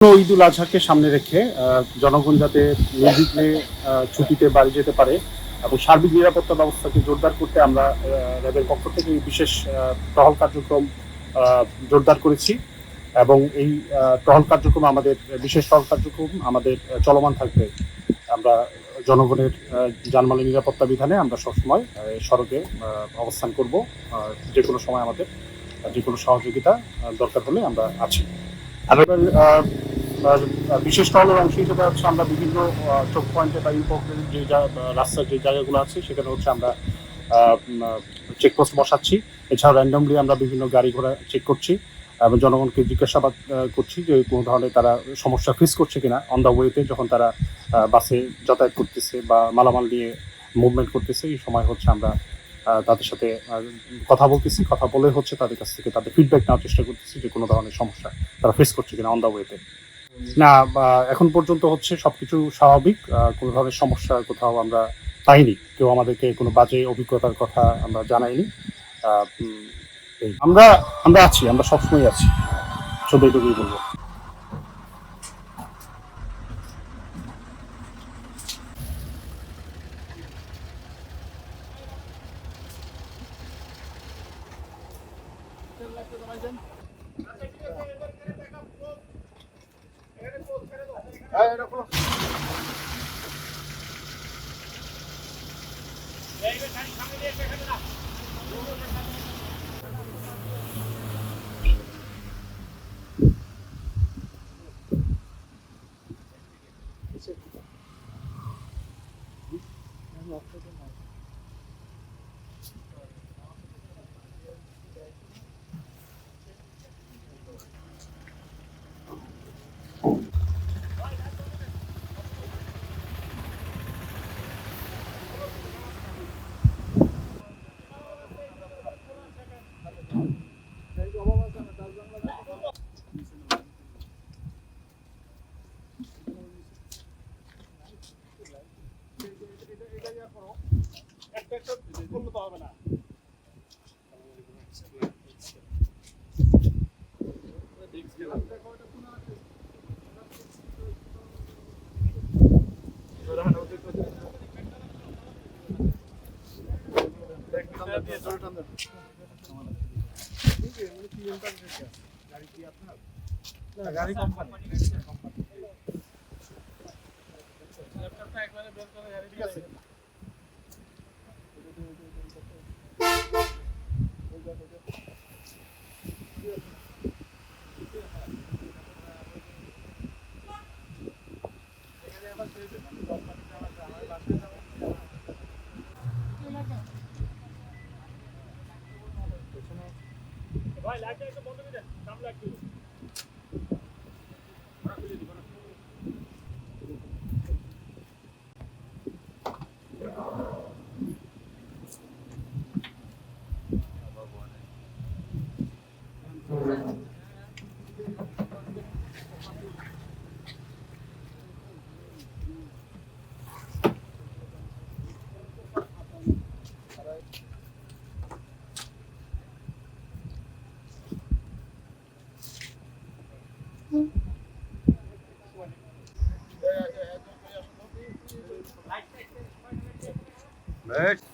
ঈদুল আজহাকে সামনে রেখে জনগণ যাতে নির্বিঘ্নে ছুটিতে বাড়ি যেতে পারে এবং সার্বিক নিরাপত্তা ব্যবস্থাকে জোরদার করতে আমরা র্যাবের পক্ষ থেকে এই বিশেষ টহল কার্যক্রম জোরদার করেছি এবং এই টহল কার্যক্রম বিশেষ টহল কার্যক্রম আমাদের চলমান থাকবে। আমরা জনগণের জানমালের নিরাপত্তা বিধানে আমরা সবসময় সড়কে অবস্থান করব। যে কোনো সময় আমাদের যে কোনো সহযোগিতা দরকার হলে আমরা আছি। বিশেষ টহলের অংশ হিসেবে হচ্ছে আমরা বিভিন্ন চোক পয়েন্টে বা ইম্পর্টেন্ট যে রাস্তার যে জায়গাগুলো আছে সেখানে হচ্ছে আমরা চেকপোস্ট বসাচ্ছি। এছাড়া র্যান্ডমলি আমরা বিভিন্ন গাড়ি ঘোড়া চেক করছি এবং জনগণকে জিজ্ঞাসাবাদ করছি যে কোনো ধরনের তারা সমস্যা ফেস করছে কিনা অন দ্য ওয়েতে, যখন তারা বাসে যাতায়াত করতেছে বা মালামাল নিয়ে মুভমেন্ট করতেছে। এই সময় হচ্ছে আমরা তাদের সাথে কথা বলতেছি, কথা বলে হচ্ছে তাদের কাছ থেকে তাদের ফিডব্যাক নেওয়ার চেষ্টা করতেছি যে কোনো ধরনের সমস্যা তারা ফেস করছে কিনা অন দ্য ওয়েতে। না, এখন পর্যন্ত হচ্ছে সবকিছু স্বাভাবিক, কোনো ধরনের সমস্যা কোথাও আমরা পাইনি। কেউ আমাদেরকে কোনো বাজে অভিজ্ঞতার কথা আমরা জানাইনি। আমরা আমরা আছি, আমরা সবসময় আছি, শুধু এটুকুই বলবো। গাড়ি কোম্পানি ঠিক আছে। ভাই লাইটটা একটু বন্ধ করে দেন, দাম লাগবে। Right.